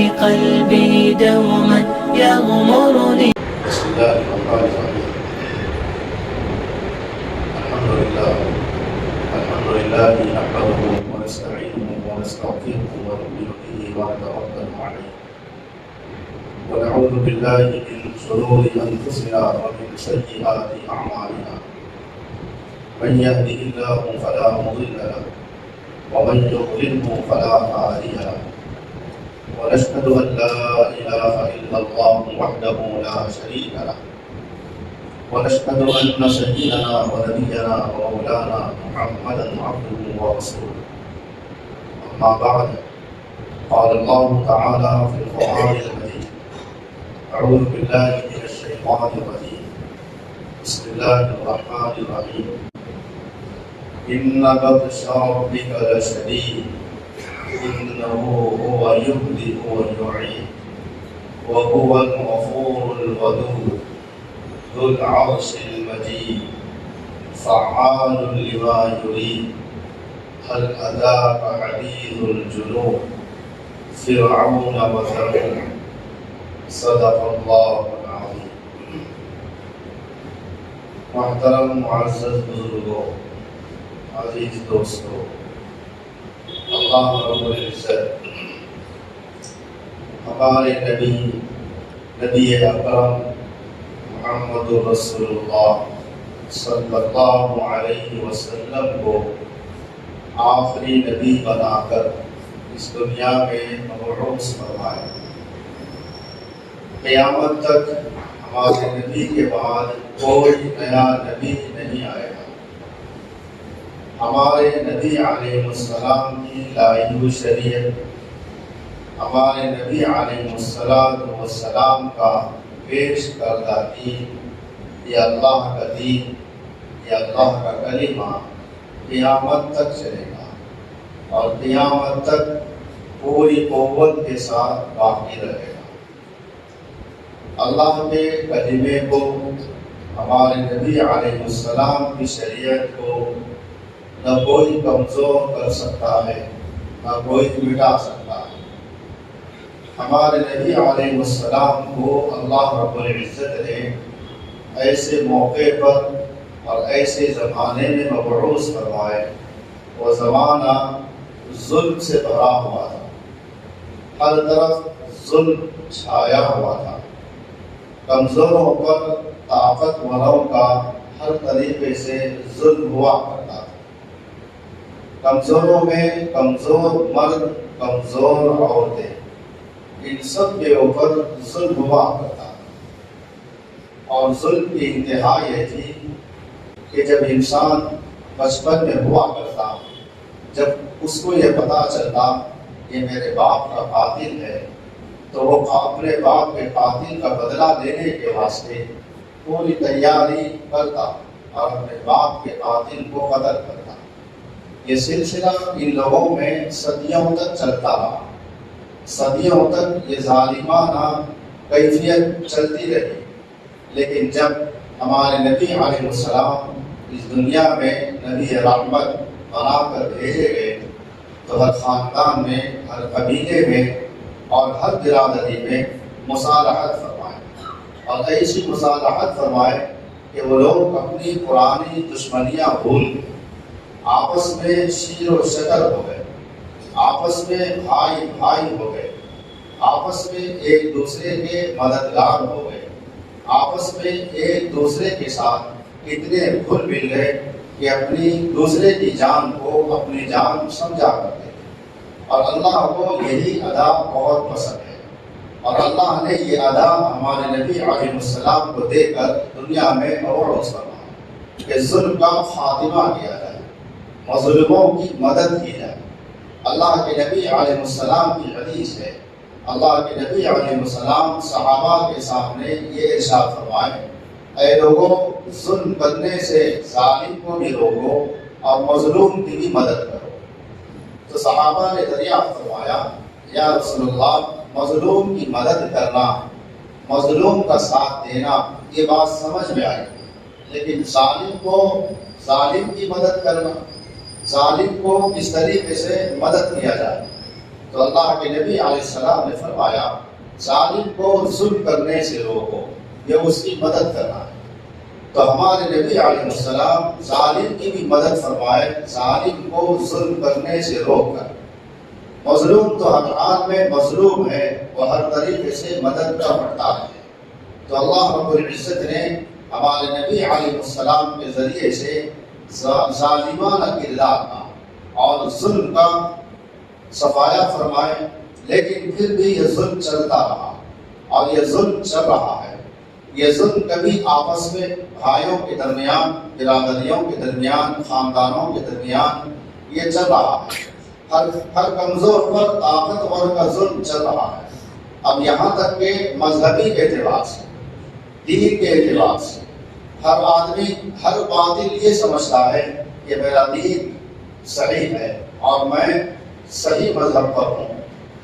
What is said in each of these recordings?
قلبي دوما يغمرني. بسم الله الرحمن الرحيم. الحمد لله نحمده ونستعينه ونستغفره ونؤمن به ونتوكل عليه ونعوذ بالله من شرور انفسنا ومن سيئات اعمالنا. من يهده الله فلا مضل له ومن يضلله فلا هادي له. ونشهد ان لا اله الا الله وحده لا شريك له. ونشهد أن سيدنا ونبينا ومولانا محمدا عبده ورسوله. أما بعد، قال الله تعالى في القرآن المجيد: أعوذ بالله من الشيطان الرجيم. بسم الله الرحمن الرحيم. إن بطش ربك لشديد إنه هو يبدئ ويعيد وهو الغفور الودود ذو العرش المجيد فعال لما يريد. هل أتاك حديث الجنود فرعون وثمود. صدق الله العظيم. محترم معزز بزرگوں، عزیز دوستوں، اللہ رب العزت ہمارے نبی اکرم محمد رسول اللہ صلی اللہ علیہ وسلم کو آخری نبی بنا کر اس دنیا میں مبعوث فرمایا. قیامت تک ہمارے نبی کے بعد کوئی نیا نبی نہیں آئے گا. ہمارے نبی علیہ السلام کی لائی ہوئی شریعت، ہمارے نبی علیہ السلام کا پیش کردہ دین، یہ اللہ کا دین، یہ اللہ کا کلمہ قیامت تک چلے گا اور قیامت تک پوری قوت کے ساتھ باقی رہے گا. اللہ کے کلمے کو، ہمارے نبی علیہ السلام کی شریعت کو نہ کوئی کمزور کر سکتا ہے، نہ کوئی مٹا سکتا ہے. ہمارے نبی علیہ السلام کو اللہ رب العزت نے ایسے موقع پر اور ایسے زمانے میں مبعوث فرمائے. وہ زمانہ ظلم سے بھرا ہوا تھا، ہر طرف ظلم چھایا ہوا تھا. کمزوروں پر طاقتوروں کا ہر طریقے سے ظلم ہوا کرتا تھا. کمزوروں میں کمزور مرد، کمزور عورتیں، ان سب کے اوپر ظلم ہوا کرتا. اور ظلم کی انتہا یہ تھی کہ جب انسان بچپن میں ہوا کرتا، جب اس کو یہ پتہ چلتا کہ میرے باپ کا قاتل ہے، تو وہ اپنے باپ کے قاتل کا بدلہ لینے کے واسطے پوری تیاری کرتا اور اپنے باپ کے قاتل کو قتل کرتا. یہ سلسلہ ان لوگوں میں صدیوں تک چلتا رہا. صدیوں تک یہ ظالمانہ کیفیت چلتی رہی. لیکن جب ہمارے نبی علیہ السلام اس دنیا میں نبی رحمت بنا کر بھیجے گئے تو ہر خاندان میں، ہر قبیلے میں اور ہر برادری میں مصالحت فرمائے. اور ایسی مصالحت فرمائے کہ وہ لوگ اپنی پرانی دشمنیاں بھول گئے، آپس میں شیر و شکر ہو گئے، آپس میں بھائی بھائی ہو گئے، آپس میں ایک دوسرے کے مددگار ہو گئے، آپس میں ایک دوسرے کے ساتھ اتنے گھل مل گئے کہ اپنی دوسرے کی جان کو اپنی جان سمجھا کرتے. اور اللہ کو یہی ادا بہت پسند ہے. اور اللہ نے یہ ادا ہمارے نبی علیہ السلام کو دے کر دنیا میں مبعوث فرمایا کہ ظلم کا خاتمہ کیا جائے، مظلوموں کی مدد کی جائے. اللہ کے نبی علیہ السلام کی حدیث ہے، اللہ کے نبی علیہ السلام صحابہ کے سامنے یہ ارشاد فرمائے: اے لوگوں، ظلم کرنے سے ظالم کو بھی روکو اور مظلوم کی بھی مدد کرو. تو صحابہ نے دریافت فرمایا: یا رسول اللہ، مظلوم کی مدد کرنا، مظلوم کا ساتھ دینا، یہ بات سمجھ میں آئی، لیکن ظالم کی مدد کرنا، ظالم کو کس طریقے سے مدد کیا جائے؟ تو تو اللہ کے نبی علیہ السلام نے فرمایا ظالم کو ظلم کرنے سے روکو، یہ اس کی مدد کرنا ہے۔ تو ہمارے نبی علیہ السلام ظالم کی بھی مدد فرمائے، ظالم کو ظلم کرنے سے روک کر۔ مظلوم تو ہر حال میں مظلوم ہے، وہ ہر طریقے سے مدد کا محتاج ہے۔ تو اللہ رب العزت نے ہمارے نبی علیہ السلام کے ذریعے سے ظالمانہ کردار کا اور ظلم کا صفایا فرمائے، لیکن پھر بھی یہ ظلم چلتا رہا اور یہ ظلم چل رہا ہے۔ یہ ظلم کبھی آپس میں بھائیوں کے درمیان، برادریوں کے درمیان، خاندانوں کے درمیان یہ چل رہا ہے۔ ہر کمزور پر طاقتور کا ظلم چل رہا ہے۔ اب یہاں تک کہ مذہبی اعتبار سے، دین کے اعتبار سے ہر آدمی ہر باطل یہ سمجھتا ہے کہ میرا دین صحیح ہے اور میں صحیح مذہب پر ہوں۔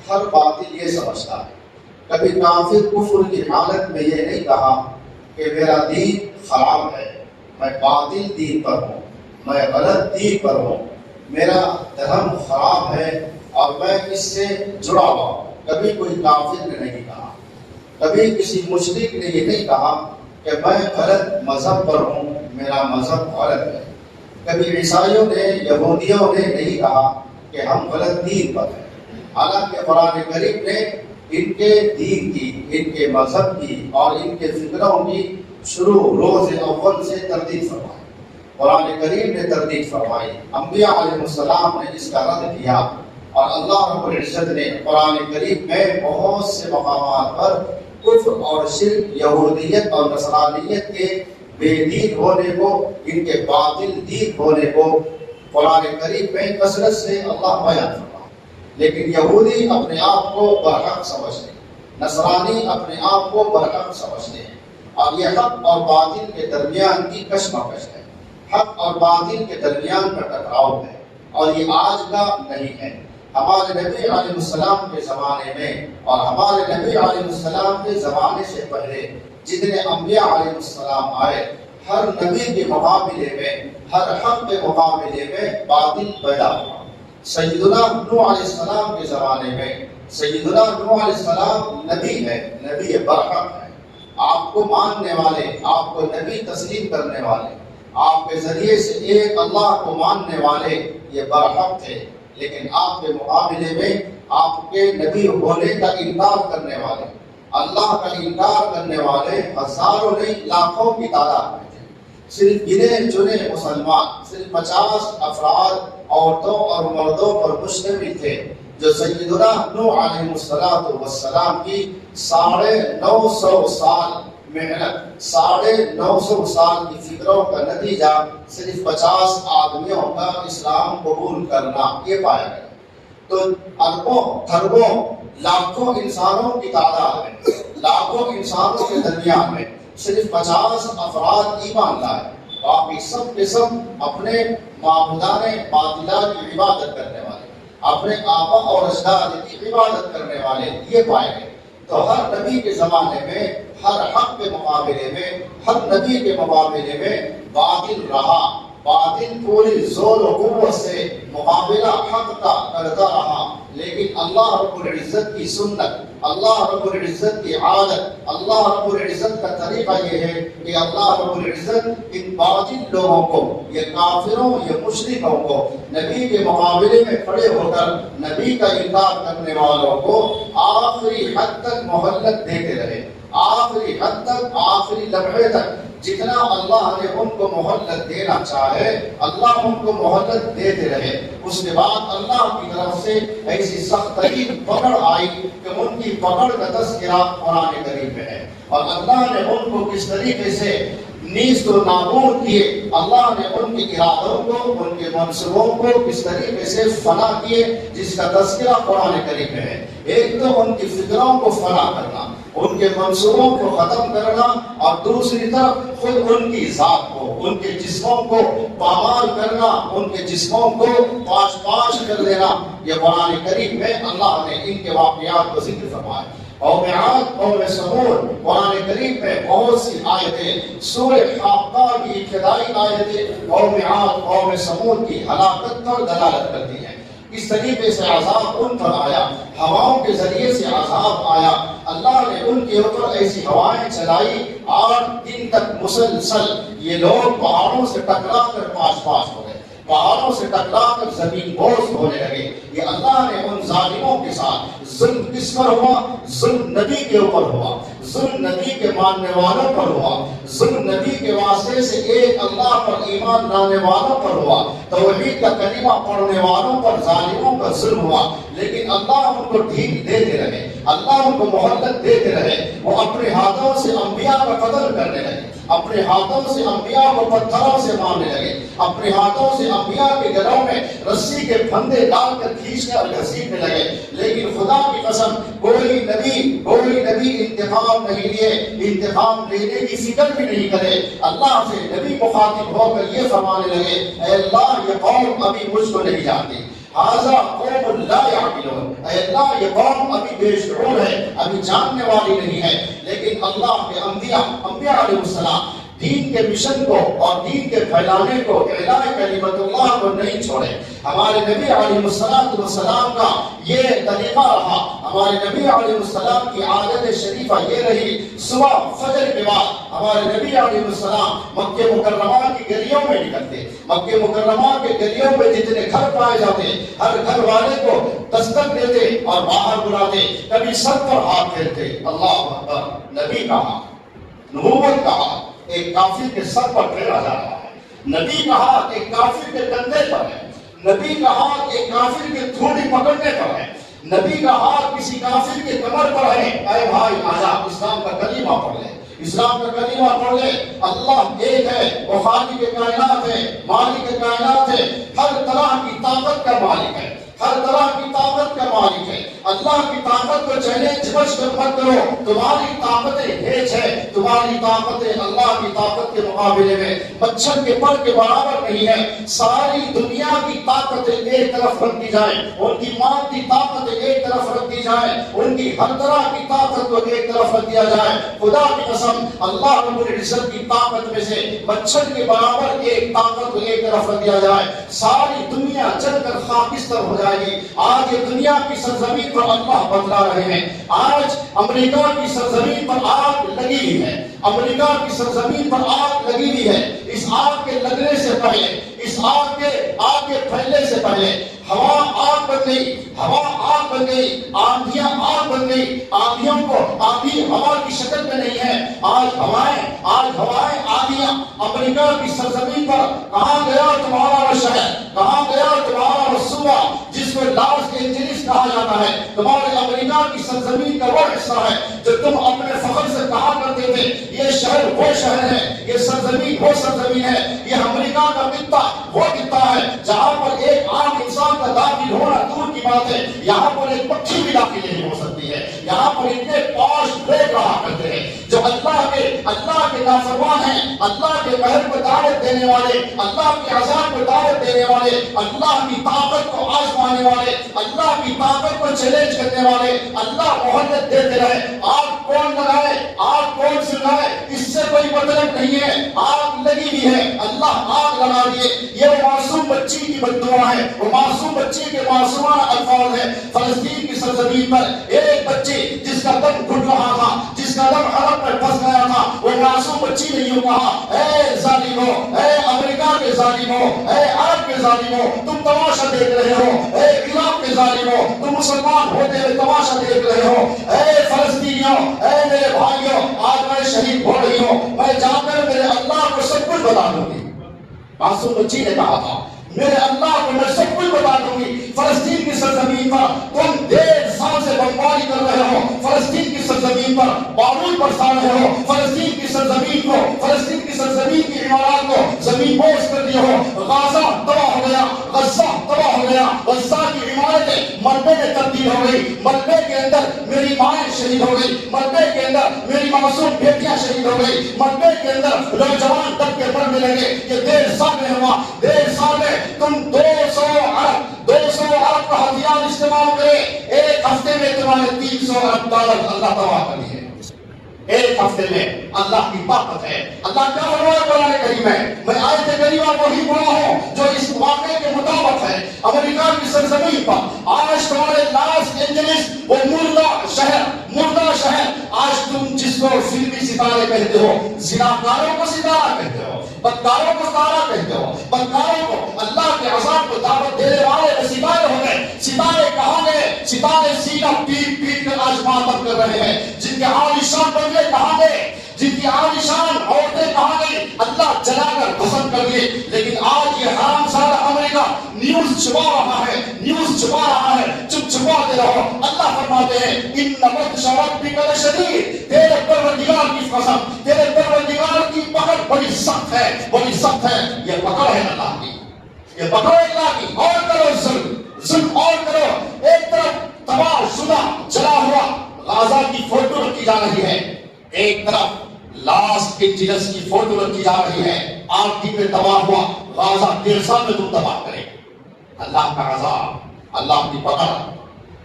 ہر باطل یہ سمجھتا ہے۔ کبھی کافر کفر کی حالت میں یہ نہیں کہا کہ میرا دین خراب ہے، میں باطل دین پر ہوں، میں غلط دین پر ہوں، میرا دھرم خراب ہے اور میں اس سے جڑا ہوا ہوں۔ کبھی کوئی کافر نے نہیں کہا، کبھی کسی مشرک نے یہ نہیں کہا کہ میں غلط مذہب پر ہوں، میرا مذہب غلط ہے۔ کبھی عیسائیوں نے، یہودیوں نے نہیں کہا کہ ہم غلط دین پر ہیں۔ حالانکہ قرآن کریم نے ان کے دین کی، ان کے مذہب کی اور ان کے فکروں کی شروع روز اول سے تردید فرمائی۔ قرآن کریم نے تردید فرمائی، انبیاء علیہ السلام نے اس کا رد کیا، اور اللہ رب العزت نے قرآن کریم میں بہت سے مقامات پر کفر اور شرک، یہودیت اور نصرانیت کے بے دین ہونے کو، ان کے باطل دین ہونے کو قرآن کریم میں کثرت سے اللہ بیان فرمایا۔ لیکن یہودی اپنے آپ کو برحق سمجھتے ہیں، نصرانی اپنے آپ کو برحق سمجھتے ہیں، اور یہ حق اور باطل کے درمیان کی کشمکش ہے، حق اور باطل کے درمیان کا ٹکراؤ ہے، اور یہ آج کا نہیں ہے۔ ہمارے نبی علیہ السلام کے زمانے میں اور ہمارے نبی علیہ السلام کے زمانے سے پہلے جتنے انبیاء علیہ السلام آئے، ہر نبی کے مقابلے میں، ہر حق کے مقابلے میں باطل پیدا ہوا۔ سیدنا نوح علیہ السلام کے زمانے میں سیدنا نوح علیہ السلام نبی ہے، نبی برحق ہے۔ آپ کو ماننے والے، آپ کو نبی تسلیم کرنے والے، آپ کے ذریعے سے ایک اللہ کو ماننے والے یہ برحق تھے، لیکن آپ کے مقابلے میں آپ کے نبی ہونے کا انکار کرنے والے، اللہ کا انکار کرنے والے ہزاروں نہیں لاکھوں کی تعداد میں تھے۔ صرف گنے چنے مسلمان، صرف 50 افراد عورتوں اور مردوں پر مشتمل تھے، جو سیدنا نوح علیہ السلام کی 950 سال محنت، 950 سال کی فکروں کا نتیجہ صرف 50 آدمیوں کا اسلام قبول کرنا یہ پایا گیا۔ تو اربوں خربوں لاکھوں انسانوں کی تعداد میں، لاکھوں انسانوں کے درمیان میں صرف 50 افراد ایمان لائے، باقی سب کے سب اپنے معبودان باطلہ کی عبادت کرنے والے، اپنے آبا اور اجداد کی عبادت کرنے والے یہ پائے گئے۔ تو ہر نبی کے زمانے میں، ہر حق کے مقابلے میں، ہر نبی کے مقابلے میں باطل رہا، باطل پوری زور و قوت سے مقابلہ حق کا کرتا رہا۔ لیکن اللہ رب العزت کی سنت، اللہ رب العزت کی عادت، اللہ رب العزت کا طریقہ یہ ہے کہ اللہ رب العزت ان باطل لوگوں کو، یہ کافروں، یہ مشرکوں کو نبی کے مقابلے میں کھڑے ہو کر نبی کا انکار کرنے والوں کو آخری حد تک مہلت دیتے رہے، آخری حد تک، آخری لمحے تک جتنا اللہ نے ان کو مہلت دینا چاہے اللہ ان کو مہلت دیتے رہے۔ اس کے بعد اللہ کی طرف سے ایسی سخت ترین پکڑ آئی کہ ان کی پکڑ کا تذکرہ قرآن کریم میں ہے، اور اللہ نے ان کو کس طریقے سے نیست و نابود کیے، اللہ نے ان کے ارادوں کو، ان کے منصوبوں کو کس طریقے سے فنا کیے، جس کا تذکرہ قرآن کریم میں ہے۔ ایک تو ان کی فکروں کو فنا کرنا، ان کے منصوبوں کو ختم کرنا، اور دوسری طرف خود ان کی ذات کو، ان کے جسموں کو پامال کرنا، ان کے جسموں کو پاش کر دینا۔ یہ قرآن کریم میں اللہ نے ان کے واقعات کو ذکر فرمایا۔ قوم عاد، قوم ثمود، قرآن کریم میں بہت سی آیتیں، سورہ حاقہ کی ابتدائی آیتیں قوم عاد، قوم ثمود کی ہلاکت پر دلالت کرتی ہیں۔ اس طریقے سے عذاب ان پر آیا، ہواؤں کے ذریعے سے عذاب آیا۔ اللہ نے ان کے اوپر ایسی ہوائیں چلائی 8 دن تک مسلسل، یہ لوگ پہاڑوں سے ٹکرا کر پاس ہو گئے، پہاڑوں سے ٹکرا کر زمین بوس ہونے لگے۔ یہ اللہ نے ان ظالموں کے ساتھ ظلم کس پر ہوا؟ ظلم نبی کے اوپر ہوا، ظلم نبی کے ماننے والوں پر ہوا، ظلم نبی کے واسطے سے ایک اللہ پر ایمان لانے والوں پر ہوا، توحید کا کلمہ پڑھنے والوں پر ظالموں کا ظلم ہوا۔ لیکن اللہ ان کو ڈھیل دیتے رہے، اللہ ان کو مہلت دیتے رہے۔ وہ اپنے ہاتھوں سے انبیاء کا قتل کرنے لگے، اپنے ہاتھوں سے انبیاء کو پتھروں سے مارنے لگے، اپنے ہاتھوں سے انبیاء کے گلوں میں رسی کے پھندے ڈال کر کھینچنے اور گھسیٹنے لگے۔ لیکن خدا کی قسم کوئی نبی انتقام نہیں لیے، انتقام لینے کی فکر بھی نہیں کرے۔ اللہ سے نبی مخاطب ہو کر یہ فرمانے لگے، اے اللہ یہ قوم ابھی مجھ کو نہیں جانتی، ھذا قوم لا یعقلون، اے اللہ یہ قوم ابھی بے شعور ہے، ابھی جاننے والی نہیں ہے۔ لیکن اللہ کے انبیاء علیہ السلام دین کے مشن کو اور دین کے پھیلانے کو، اعلاء کلمت اللہ کو نہیں چھوڑے۔ ہمارے نبی علیہ السلام کا یہ طریقہ رہا، ہمارے نبی علیہ السلام کی عادت شریفہ یہ رہی، صبح فجر کے بعد ہمارے نبی علیہ السلام مکہ مکرمہ کی گلیوں میں نکلتے، مکہ مکرمہ کے گلیوں میں جتنے گھر پائے جاتے ہر گھر والے کو دستک دیتے اور باہر بلاتے، کبھی سر پر ہاتھ پھیرتے، اللہ اکبر، نبی کا ہاتھ، نبوت کا ہاتھ ایک کافر کے سر پر پھیرا جا رہا ہے، نبی کا ہاتھ ایک کافر کے کندھے پر ہے، نبی کا ہاتھ ایک کافر کے تھوڑی پکڑنے پر ہے، نبی کا ہاتھ کسی کافر کے کمر پر ہے۔ اے بھائی آجا اسلام کا کلمہ پڑھ لے، اسلام کا کلمہ پڑھ لے، اللہ ایک ہے، وہ خالق کائنات ہے، مالک کائنات ہے، ہر طرح کی طاقت کا مالک ہے، ہر طرح کی طاقت کا مالک ہے۔ اللہ کی طاقت کو چیلنج بچ کر مت کرو، تمہاری طاقتیں ہیچ ہے، تمہاری طاقتیں اللہ کی طاقت کے مقابلے میں مچھر کے پر کے برابر نہیں ہے۔ ساری دنیا کی طاقتیں ایک طرف رکھ دی جائیں، ان کی مادی طاقتیں ایک طرف رکھ دی جائیں، ان کی ہر طرح کی طاقت کو ایک طرف رکھ دیا جائے، خدا کی قسم اللہ رب العزت کی طاقت میں سے مچھر کے برابر ایک طاقت کو ایک طرف رکھ دیا جائے، ساری دنیا جل کر خاکستر ہو جائے گی۔ آج یہ دنیا کی سرزمین پر اللہ بدلا رہے ہیں، آج امریکہ کی سرزمین پر آگ لگی ہوئی ہے، امریکہ کی سرزمین پر آگ لگی ہوئی ہے۔ اس آگ کے لگنے سے پہلے، اس آگ کے پھیلنے سے پہلے ہوا آگ بن گئی، ہوا آگ بن گئی، آندھیاں آگ بن گئی، آندھیوں کو آندھی ہوا کی شکل میں نہیں ہے، آج ہوائیں آندھیاں امریکہ کی سرزمین پر۔ کہاں گیا تمہارا وہ شہر، کہاں گیا تمہارا وہ صوبہ جس کو لاس اینجلس کہا جاتا ہے؟ تمہارے امریکہ کی سرزمین کا وہ حصہ ہے جو تم اپنے فخر سے کہا کرتے تھے یہ شہر وہ شہر ہے، یہ سرزمین وہ سرزمین ہے، یہ امریکہ کا خطہ وہ خطہ ہے جہاں پر ایک عام انسان کا داخل ہونا دور کی بات ہے، یہاں پر ایک پکھی بھی داخل نہیں ہو سکتی ہے۔ یہاں پر اتنے پاش لوگ رہا کرتے ہیں جو اللہ کے نافرمان ہیں، اللہ کے قہر کو دعوت دینے والے، اللہ کے عذاب کو دعوت دینے والے، اللہ کی طاقت کو آزمانے والے، اللہ کی طاقت کو چیلنج کرنے والے۔ اللہ مہلت دیتے رہے، آگ کون لگائے، آگ کون سلائے، اس سے کوئی مطلب نہیں ہے، آگ لگی ہوئی ہے، اللہ آگ لگا دیے۔ یہ وہ معصوم بچی کی بددعا ہے، وہ معصوم بچی کے معصومانہ الفاظ ہیں۔ فلسطین کی سرزمین پر ایک بچی جس کا دم گھٹ رہا تھا، جس کا دم حلق میں پھنس گیا تھا، وہ معصوم بچی نے یوں کہا، اے ظالموں، اے امریکہ کے ظالموں، اے عرب کے ظالموں، تم تماشا دیکھ رہے ہو، اے عراق کے ظالموں، تم مسلمان ہوتے ہوئے تماشا دیکھ رہے ہو، اے فلسطینیوں، اے میرے بھائیوں، آج میں شہید ہو رہی ہوں، میں جا کر میرے اللہ کو سب کچھ بتا دوں گی۔ معصوم بچی نے کہا تھا میرے اللہ کو میں سب کچھ بتا دوں گی۔ فلسطین کی سرزمین پر تم 1.5 سال سے بمباری کر رہے ہو، فلسطین کی سرزمین پر بارود برسا رہے ہو، فلسطین کی سرزمین کو، فلسطین کی سرزمین کی عمارات کو زمین بوس کر دیے ہو، غازہ تباہ ہو گیا، غزہ تباہ ہو گیا، غزہ کی عمارتیں ملبے میں تبدیل ہو گئی، ملبے کے اندر میری مائیں شہید ہو گئی، ملبے کے اندر میری معصوم بیٹیاں شہید ہو گئی، ملبے کے اندر نوجوان دب کے مرنے لگے۔ یہ 1.5 سال میں ہوا، 1.5 سال میں تم 200 ارب کا ہتھیار استعمال کرے، ایک ہفتے میں تمہارے 300 ارب ڈالر اللہ تباہ کر دیے۔ ایک ہفتے میں اللہ کی طاقت ہے. اللہ کیا فرمایا قرآن کریم میں؟ میں آیت کریمہ وہی پڑھا ہوں جو اس واقعے کے مطابق ہے. امریکہ کی سرزمین پر آج تمہارے لاس اینجلس وہ مردہ شہر آج تم جس کو فلمی ستارے کہتے ہو، زناکاروں کو ستارہ کہتے ہو، بدکاروں کو ستارہ کہتے ہو، بدکاروں کو اللہ کے عذاب کو دعوت دینے والے ستارے ہو گئے. ستارے کہاں گئے؟ ستارے سینہ پیٹ کر آج ماتم کر رہے ہیں. جن کے عالیشان بنگلے کہاں گئے؟ جن کی عالیشان عورتیں کہاں گئی؟ اللہ جلا کر دفن کر دیے. لیکن آج یہ حرام زادہ امریکہ نیوز چھپا رہا ہے، چپ چھپاتے رہو. اللہ فرماتے ہیں ان بطش ربک لشدید، تیرے پروردگار کی قسم، تیرے پروردگار کی پکڑ بڑی سخت ہے. یہ پکڑ ہے اللہ کی، یہ پکڑ ہے اللہ کی. اور کرو ظلم اور کرو. ایک طرف تباہ شدہ جلا ہوا غازہ کی فوٹو رکھی جا رہی ہے، ایک طرف لاس اینجلس کی فوٹو رکھی جا رہی ہے. آگ میں تباہ ہوا غازہ 1.5 سال میں تم تباہ کرے. اللہ کا عذاب، اللہ کی پکڑ.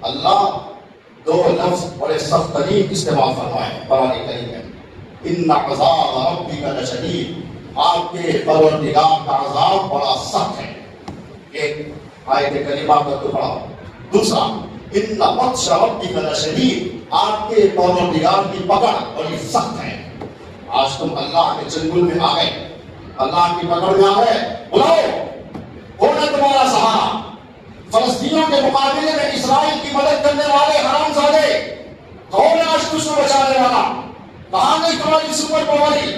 اللہ 2 لفظ بڑے سخت ترین استعمال فرمائے قرآن کریم میں. ان عذاب ربک لشدید، آپ کے پروردگار کا عذاب بڑا سخت ہے. ایک آیت کریمہ کا ٹکڑا. دوسرا ان بطش ربک لشدید، آپ کے پروردگار کی پکڑ بڑی سخت ہے. آج تم اللہ کے چنگل میں آ گئے، اللہ کی پکڑ میں آ گئے. بلاؤ، کون ہے تمہارا سہارا؟ فلسطینیوں کے مقابلے میں اسرائیل کی مدد کرنے والے حرامزادے کون ہے آج تجھ کو بچانے والا؟ کہاں گئی تمہاری سپر پاوری؟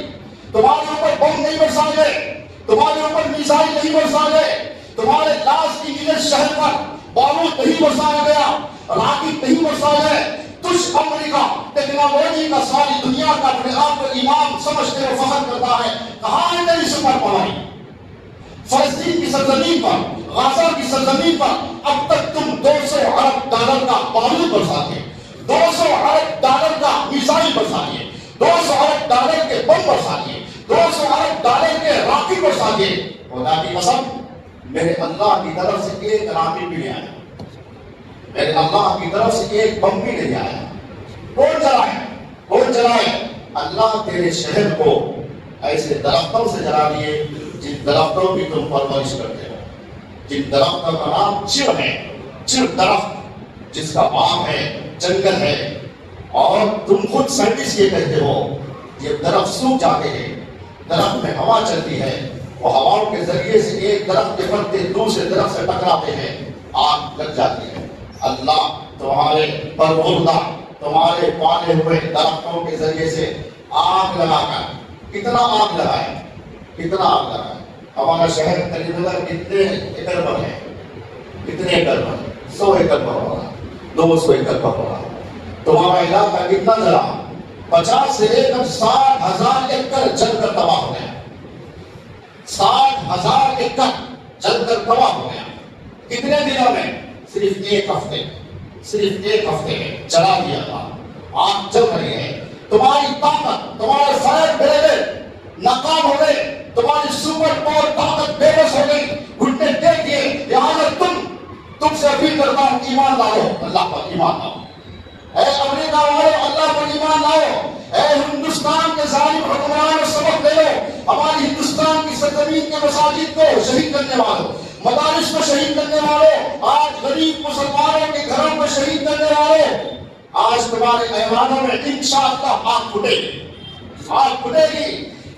تمہارے اوپر بم نہیں برسا گئے، تمہارے اوپر میزائل نہیں برسا گئے، تمہارے لاس اینجلس شہر پر بارود نہیں برسایا گیا، راکٹ نہیں برسا گئے. تجھ امریکہ ٹیکنالوجی کا ساری دنیا کا اپنے آپ کو امام سمجھتے ہوئے فخر کرتا ہے، کہاں ہے تیری سپر پاوری؟ فلسطین کی سرزمین پر، غزہ کی سرزمین پر اب تک تم $200 ارب کا بارود برسا دیے، $200 ارب کا میزائل برسا دیے، $200 ارب کے بم برسا دیے، $200 ارب کے راکٹ برسا دیے. خدا کی قسم میرے اللہ کی طرف سے ایک راکٹ بھی نہیں آیا، میرے اللہ کی طرف سے ایک بم بھی نہیں آیا. کون جلائے؟ اللہ تیرے شہر کو ایسے درختوں سے جلا دیے جن درختوں کی تم پرورش کرتے ہو، جن درختوں کا نام چڑ ہے. چڑ درخت جس کا باغ ہے، جنگل ہے، اور تم خود سائنٹسٹ یہ کہتے ہو یہ درخت سوکھ جاتے ہیں. درخت میں ہوا چلتی ہے، وہ ہواؤں کے ذریعے سے ایک درخت کے پتے دوسرے درخت سے ٹکراتے ہیں، آگ لگ جاتی ہے. اللہ تمہارے پروردہ، تمہارے پالے ہوئے درختوں کے ذریعے سے آگ لگا کر کتنا آگ لگائے. ہمارا شہر علی نگر کتنے ایکڑ پر ہے؟ 100 ایکڑ پر ہوگا، 200 ایکڑ پر ہوگا. تمہارا علاقہ کتنا جلا؟ 50 سے لے کر 60,000 ایکڑ جل کر تباہ ہو گیا. 60,000 ایکڑ جل کر تباہ ہو گیا. کتنے دنوں میں؟ صرف ایک ہفتے میں جلا دیا تھا. آگ جل رہی ہے. تمہاری طاقت، تمہارے فائر بریگیڈ ناکام ہو گئے، تمہاری سپر پاور طاقت بے بس ہو گئی، گھٹنے ٹیک دیے. لہٰذا تم سے اپیل کرتا ہوں ایمان لاؤ، اللہ پر ایمان لاؤ. اے امریکہ والو اللہ پر ایمان لاؤ. اے ہندوستان کے ظالم حکمرانوں سبق دے لو. ہماری ہندوستان کی سرزمین کے مساجد کو شہید کرنے والوں، مدارس کو شہید کرنے والوں، آج غریب مسلمانوں کے گھروں کو شہید کرنے والوں، آج تمہارے ایوانوں میں انشاءاللہ آگ پھٹے گی.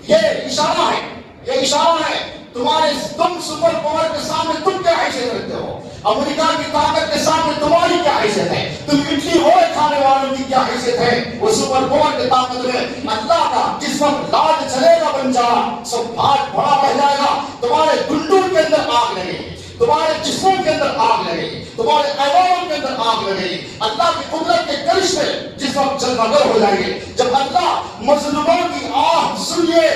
یہ اشارہ ہے. تم سپر پاور کے سامنے تم کیا حیثیت رکھتے ہو؟ امریکہ کی طاقت کے سامنے تمہاری کیا حیثیت ہے؟ تم اڈلی ہوئے کھانے والوں کی کیا حیثیت ہے؟ وہ سپر پاور کی طاقت میں اللہ کا جس وقت لاج چلے گا بن جانا، سب بھاگ بڑا بہ جائے گا. تمہارے گنڈوں کے اندر آگ لگے گی، تمہارے جسموں کے اندر آگ لگے گی، تمہارے ایوانوں کے اندر آگ لگے گی. اللہ کی قدرت کے کرشمے جس وقت جلوگر ہو جائیں گے، جب اللہ مظلوموں کی آہ سنیے،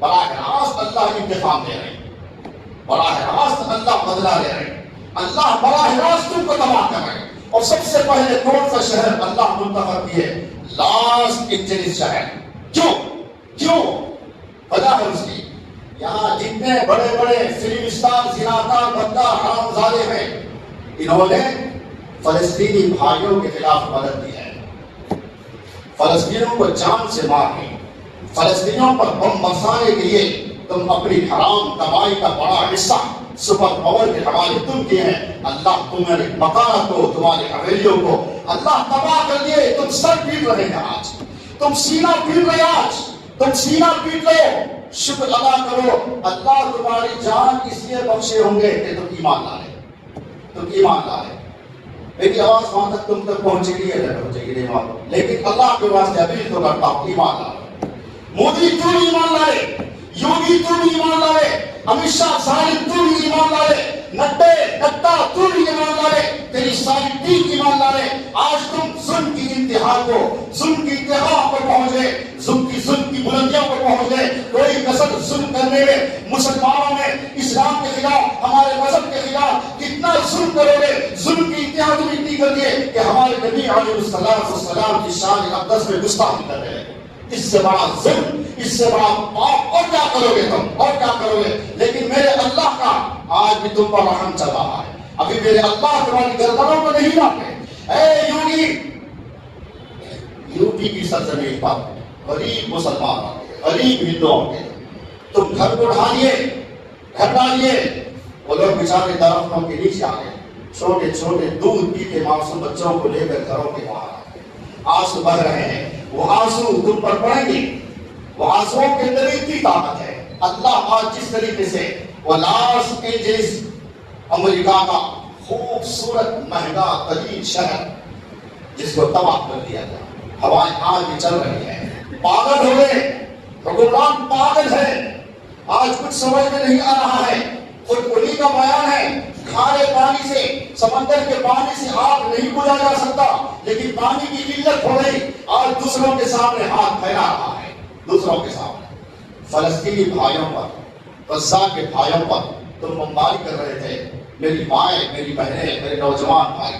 براہ راست اللہ انتقام دے رہے ہیں، براہ راست اللہ بدلہ لے رہے ہیں، اللہ براہ راست تم کو تباہ کر رہے ہیں. اور سب سے پہلے کون سا شہر اللہ منتخب کیے؟ لاس اینجلس شہر. کیوں؟ وجہ ہے اس کی، یہاں جتنے بڑے بڑے فلم اسٹار، زناکار، بدکار، حرامزادے ہیں، انہوں نے فلسطینی بھائیوں کے خلاف مدد دی ہے. فلسطینیوں کو جان سے مارنے، فلسطینیوں پر بم برسانے کے لیے تم اپنی حرام کمائی کا بڑا حصہ سپر پاور کے حوالے تم کیے ہیں۔ اللہ تمہارے مکانات کو، تمہارے حویلیوں کو اللہ تباہ کر دیے۔ تم سر پیٹ رہے ہیں آج، تم سینہ پیٹ رہے آج، تم سینہ پیٹ رہے ہو۔ شکر ادا کرو، اللہ تمہاری جان اس لیے بخشے ہوں گے کہ تم ایمان لائے، تم ایمان لائے۔ میری آواز وہاں تک تم تک پہنچے گی یا نہیں پہنچے گی نہیں معلوم، لیکن اللہ کے واسطے ابھی تو کرتا ہوں، ایمان لائے۔ مودی تم ایمان لائے، یوگی تم ایمان لائے، امت شاہ ظالم تم ایمان لائے، نڈا تم ایمان لائے، تیری ساری ٹیم ایمان لائے۔ آج تم ظلم کی انتہا کو، ظلم کی انتہا پر پہنچ گئے، ظلم کی بلندیوں پر پہنچ گئے۔ کوئی کسر ظلم کرنے میں، مسلمانوں میں، اسلام کے خلاف، ہمارے مذہب کے خلاف کتنا ظلم کرو گے۔ ظلم کی انتہا تم اتنی کر دیے کہ ہمارے نبی علیہ السلام کی شان اقدس میں گستاخی کر رہے ہیں۔ اس سے بڑا ظلم، اس سے بڑا پاپ اور کیا کرو گے تم، اور کیا کرو گے؟ لیکن میرے اللہ کا آج بھی تم پر رحم چل رہا ہے۔ ابھی میرے اللہ تمہاری گردنوں کو نہیں لاتے۔ اے یوگی، یوپی کی سرزمین پر غریب مسلمان غریب ہندوؤں کے تم گھر کو ڈھالیے، گھر ڈالیے۔ وہ لوگ بیچارے درختوں کے نیچے آ گئے، چھوٹے چھوٹے دودھ پیتے معصوم بچوں کو لے کر گھروں کے باہر آ گئے، آنسو بہ رہے ہیں۔ وہ آنسو تم پر پڑیں گے، وہ آنسوؤں کے اندر اتنی طاقت ہے۔ اللہ آج جس طریقے سے وہ لاس اینجلس امریکہ کا خوبصورت مہنگا ترین شہر جس کو تباہ کر دیا گیا، ہوائیں آج بھی چل رہی ہیں، پاگل ہو گئے، حکمران پاگل ہے۔ آج کچھ سمجھ میں نہیں آ رہا ہے۔ خود انہی کا بیان ہے، کھارے پانی سے، سمندر کے پانی سے آگ نہیں بجھا جا سکتا، لیکن پانی کی قلت ہو گئی۔ آج دوسروں کے سامنے ہاتھ پھیلا رہا ہے، دوسروں کے سامنے۔ فلسطینی بھائیوں پر، غزہ کے بھائیوں پر تم بمباری کر رہے تھے۔ میری مائیں، میری بہنیں، میرے نوجوان بھائی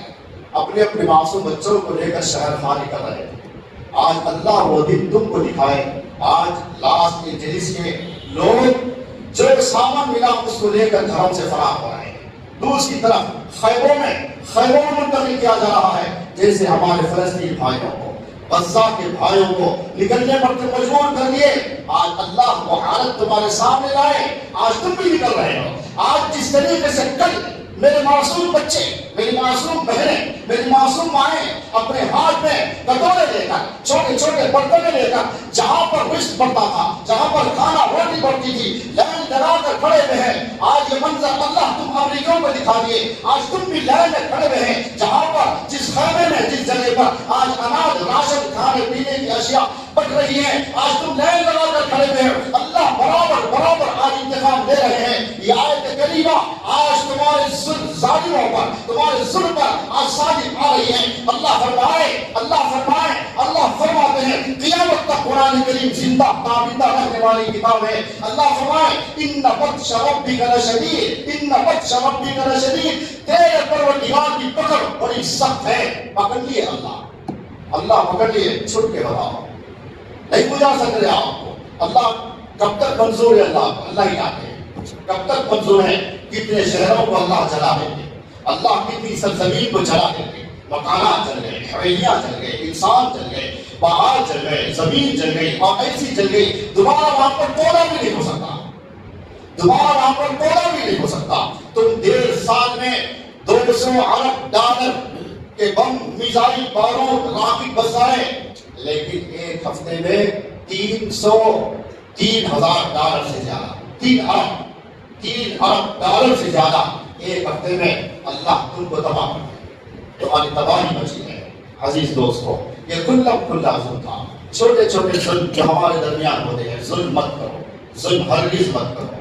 اپنے اپنے معصوم بچوں کو لے کر شہر خالی کر رہے تھے۔ آج اللہ وہ دن تم کو دکھائے۔ آج لاس اینجلس کے لوگ جو سامان ملا اس کو لے کر گھروں سے فرار ہو رہے ہیں، دوسری طرف خیبروں میں منتقل کیا جا رہا ہے۔ جیسے ہمارے فلسطین بھائیوں کو، غزہ کے بھائیوں کو نکلنے پر تم مجبور کر دیے۔ آج اللہ وہ حالت تمہارے سامنے لائے، آج تم بھی نکل رہے ہو۔ آج جس طریقے سے کل میرے معصوم بچے، میری معصوم بہنیں، میری معصوم مائیں اپنے ہاتھ میں کٹورے لے کر، چھوٹے چھوٹے برتن لے کر، جہاں پر رزق بڑھتا تھا، جہاں پر کھانا روٹی بڑھتی تھی، لائن لگا کر کھڑے ہوئے ہیں۔ آج یہ منظر اللہ تم امریکیوں کو دکھا دیے۔ آج تم بھی لائن میں کھڑے ہوئے ہیں، جہاں پر جس خیمے میں، جس جگہ پر آج اناج، راشن، کھانے پینے کی اشیاء بٹ رہی ہیں، آج تم لائن لگا کر کھڑے ہوئے ہیں۔ اللہ برابر آج انتقام دے رہے ہیں۔ یہ آیت کریمہ آج تمہارے ظالموں پر، تمہارے ظلم پر آج صادق آ رہی ہے۔ اللہ فرماتے ہیں قیامت تک قرآن کریم زندہ تابندہ رہنے والی کتاب ہے۔ اللہ فرمائے ان بطش ربک لشدید، ان بطش ربک لشدید، تیرے پروردگار کی پکڑ بڑی سخت ہے۔ پکڑ لیے اللہ پکڑ لیے، چھٹ کے بتاؤ، نہیں بجھا سکتے آپ کو۔ اللہ کب تک منظور ہے؟ اللہ ہی جانے کب تک منظور ہے۔ کتنے شہروں کو اللہ جلا دیں گے، اللہ کتنی سرزمین کو جلا دیں گے، مکانات جل گئے، حویلیاں جل گئے، انسان جل گئے، پہاڑ جل گئے، زمین جل گئی، اور ایسی جل گئی دوبارہ وہاں پر پودا بھی نہیں ہو سکتا، دوبارہ وہاں پر پودا بھی نہیں ہو سکتا۔ تم 1.5 سال میں $200 ارب کے بم، میزائل، بارود، راکٹ برسائے، لیکن ایک ہفتے میں $3,000 سے زیادہ، 3 ارب ڈالر سے زیادہ ایک ہفتے میں اللہ تم کو تباہ کر دے۔ تمہاری تباہی مچی ہے۔ عزیز دوستو، یہ کھلا ظلم تھا، چھوٹے چھوٹے ظلم جو ہمارے درمیان ہوتے ہیں۔ ظلم مت کرو، ظلم ہرگز مت کرو،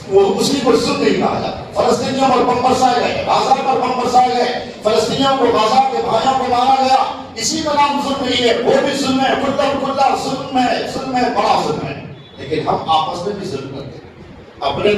وہ اسی کو ظلم نہیں کہا جاتا۔ فلسطینیوں پر بم برسائے گئے، غزہ پر بم برسائے گئے، فلسطینیوں کو، غزہ کے بھائیوں کو مارا گیا، اسی کا نام ظلم نہیں ہے، وہ بھی ظلم ہے، کھلا ظلم ہے، بڑا ظلم ہے۔ لیکن ہم آپس میں بھی ظلم کرتے ہیں، اپنے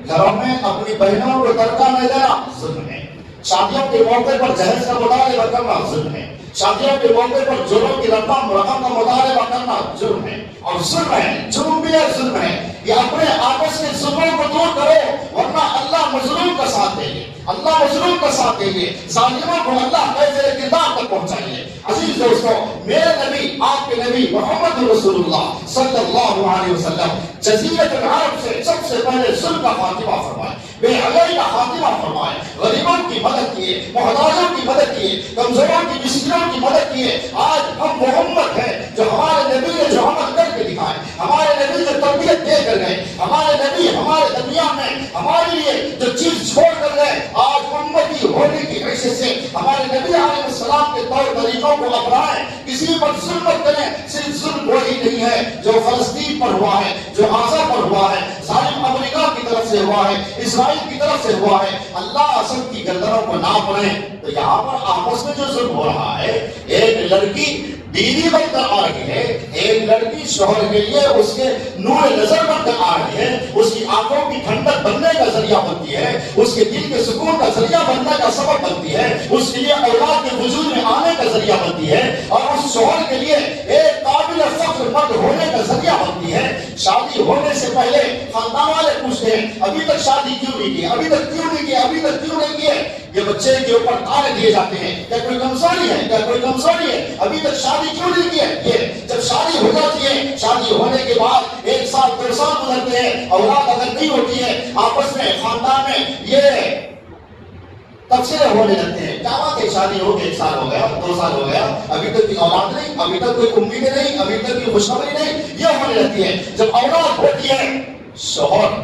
گھروں میں اپنی بہنوں کو ترکہ نہیں دینا ظلم ہے۔ شادیوں کے موقع پر جہیز کا مطالبہ کرنا ظلم ہے۔ شادیوں کے موقع پر جرم کی رقم کا مطالبہ کرنا جرم ہے، اور ظلم ہے، جرم بھی ہے، ظلم ہے۔ یہ اپنے آپس کے ظلموں کو دور کرو، ورنہ اللہ مظلوم کا ساتھ دیں گے، اللہ مظلوم کا ساتھ دیں گے، ظالموں کو اللہ کیسے کردار تک پہنچائیں گے۔ عزیز دوستوں میرے نبی آپ کے نبی محمد رسول اللہ صلی اللہ علیہ وسلم جزیرۃ العرب سے سب سے پہلے ظلم کا خاتمہ فرمائے، بے حیائی کا خاتمہ فرمائے، غریبوں کی مدد کیے، محتاجوں کی مدد کیے، کمزوروں کی مسکینوں کی مدد کیے۔ آج ہم وہ امت ہے جو ہمارے نبی نے جو عمل کر کے دکھائے، ہمارے نبی جو تربیت دے کر گئے، ہمارے نبی ہمارے درمیان میں ہمارے لیے جو چیز چھوڑ کر گئے، آج امتی ہونے کی حیثیت سے ہمارے نبی علیہ السلام کے طور طریقوں کو اپنائیں، کسی پر ظلم مت کریں۔ صرف ظلم وہی نہیں ہے جو فلسطین پر ہوا ہے، جو غزہ پر ہوا ہے، ظالم امریکہ کی طرف سے ہوا ہے، اسرائیل کی طرف سے ہوا ہے۔ اللہ سب کی گردنوں کو نہ پڑے۔ تو یہاں پر آپس میں جو ظلم ہو رہا ہے، ایک لڑکی بیوی بن کر آ رہی ہے، ایک لڑکی شوہر کے لیے اس کے نور نظر بن کر آ رہی ہے، اس کی آنکھوں کی ٹھنڈک بننے کا ذریعہ بنتی ہے، اس کے دل کے سکون کا ذریعہ بننے کا سبب بنتی ہے، اس کے لیے اولاد کے وجود میں آنے کا ذریعہ بنتی ہے، اور اس شوہر کے لیے ایک قابل فخر مرد ہونے کا ذریعہ بنتی ہے۔ شادی ہونے سے پہلے خاندان والے پوچھتے ہیں ابھی تک شادی کیوں نہیں کی، ابھی تک کیوں نہیں کی، ابھی تک کیوں نہیں کیے؟ یہ بچے کے اوپر تانے دیے جاتے ہیں، کیا کوئی کمزوری ہے، کیا کوئی کمزوری ہے، ابھی تک شادی کیوں نہیں کی ہے؟ یہ جب شادی ہو جاتی ہے، شادی ہونے کے بعد 1 سال 2 سال گزرتے ہیں، اولاد اگر نہیں ہوتی ہے، آپس میں خاندان میں یہ تبصرے ہونے لگتے ہیں، کیا بات ہے شادی ہو گئی 1 سال ہو گیا 2 سال ہو گیا، ابھی تک کوئی اولاد نہیں، ابھی تک کوئی امیدیں نہیں، ابھی تک کوئی خوشخبری نہیں، یہ ہونے لگتی ہے۔ جب اولاد ہوتی ہے، شوہر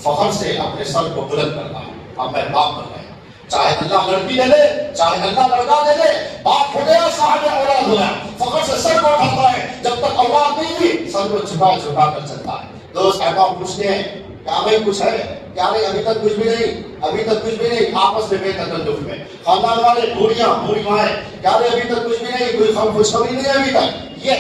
فخر سے اپنے سر کو بلند کرتا ہے، اب میں باپ بن گیا، چاہے اللہ لڑکی دے دے، چاہے اللہ لڑکا دے دے، باپ ہو گیا، صاحب اولاد ہو گیا، فخر سے سر کو اٹھاتا ہے۔ جب تک اولاد نہیں ہوئی، سر کو جھکا جھکا کر چلتا ہے۔ دوست احباب پوچھتے ہیں کیا بھائی کچھ ہے؟ کیا نہیں، ابھی تک کچھ بھی نہیں، ابھی تک کچھ بھی نہیں، آپس میں بے تکلف میں خاندان والے بوڑھیاں بوڑھی مائیں، کیا نہیں ابھی تک کچھ بھی نہیں، کوئی خوشخبری نہیں ابھی تک، یہ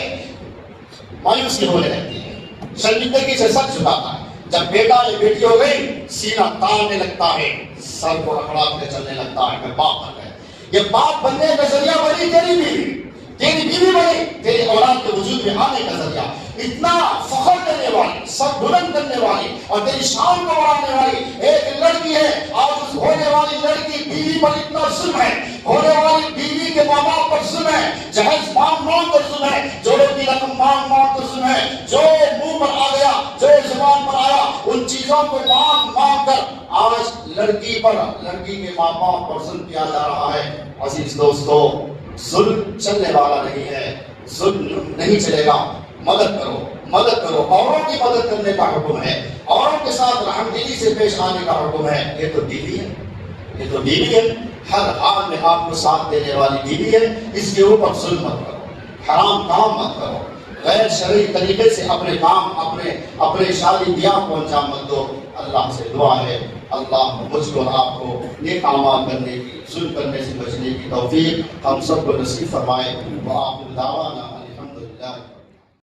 مایوسی ہونے لگتی ہے، شرمندگی سے سر جھکاتا ہے۔ جب بیٹا یا بیٹی ہو گئی، سینہ تاننے لگتا ہے، سر کو اکڑا کے چلنے لگتا ہے، میں باپ بن گیا۔ یہ باپ بننے کا ذریعہ بنی تیری بیوی، تیری بیوی بنی تیری اولاد کے وجود میں آنے کا ذریعہ، اتنا فخر کرنے والی، سر بلند کرنے والی اور تیری شان کو بڑھانے والی ایک لڑکی ہے۔ آج اس ہونے والی لڑکی بیوی پر اتنا ظلم ہے، ہونے والی بیوی کے ماں باپ پر ظلم ہے، جہیز مانگ مانگ کر ظلم ہے، جوڑے کی رقم مانگ مانگ کر ظلم ہے، جو منہ پر آ گیا، جو زبان پر آیا، ان چیزوں کو مانگ مانگ کر آج لڑکی پر، لڑکی کے ماں باپ پر ظلم کیا جا رہا ہے۔ عزیز دوستو، ظلم چلنے والا نہیں ہے، ظلم نہیں چلے گا۔ مدد کرو، مدد کرو، اوروں کی مدد کرنے کا حکم ہے، اوروں کے ساتھ رحمدلی سے پیش آنے کا حکم ہے۔ یہ تو بیوی ہے، یہ تو بیوی ہے، ہر حال میں آپ کو ساتھ دینے والی بیوی ہے، اس کے اوپر ظلم مت کرو، حرام کام مت کرو، غیر شرعی طریقے سے اپنے کام، اپنے شادی بیاہ کو انجام مت دو۔ اللہ سے دعا ہے اللہ مجھ کو اور آپ کو نیک اعمال کرنے کی، ظلم کرنے سے بچنے کی توفیق ہم سب کو نصیب فرمائے۔ وآخر دعوانا